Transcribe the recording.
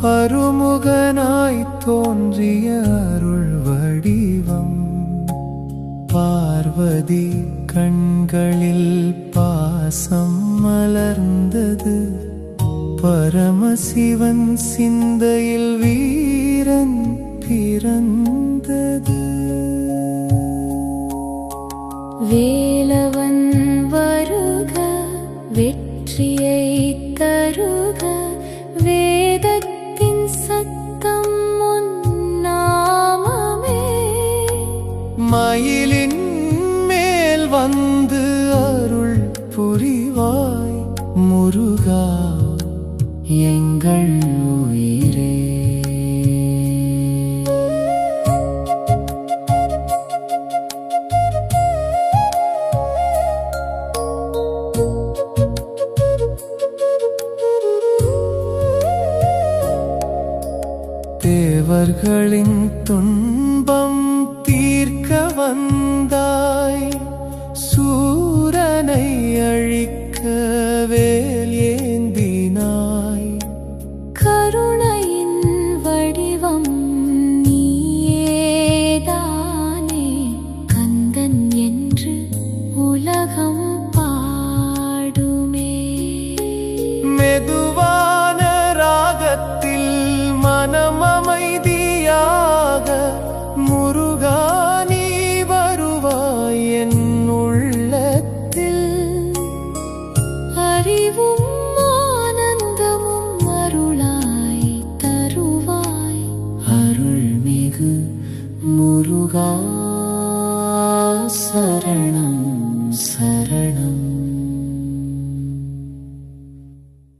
அருமுகனாய் தோன்றிய அருள் வடிவம். பார்வதி கண்களில் பாசம் மலர்ந்தது. பரமசிவன் சிந்தையில் வீரன் பிறந்தது. வேலவன் வருக, வெற்றியை தருக, வேதத்தின் சத்தம் உன் நாமமே. மயிலின் மேல் வந்து அருள் புரிவாய் முருகா எங்கள் உயிரே. தேவர்களின் துன்பம் தீர்க்க வந்தாய். சூரனை அழிக்க வேல் ஏந்தினாய். கருணையின் வடிவம் நீயேதானே. கந்தன் என்று உலகம் பாடுமே. மெதுவான ராகத்தில் மனம் அமைதியாக முருகா நீ வருவாய் என் உள்ளத்தில். அறிவும் ஆனந்தமும் அருளாய் தருவாய். அருள்மிகு முருகா சரணம்.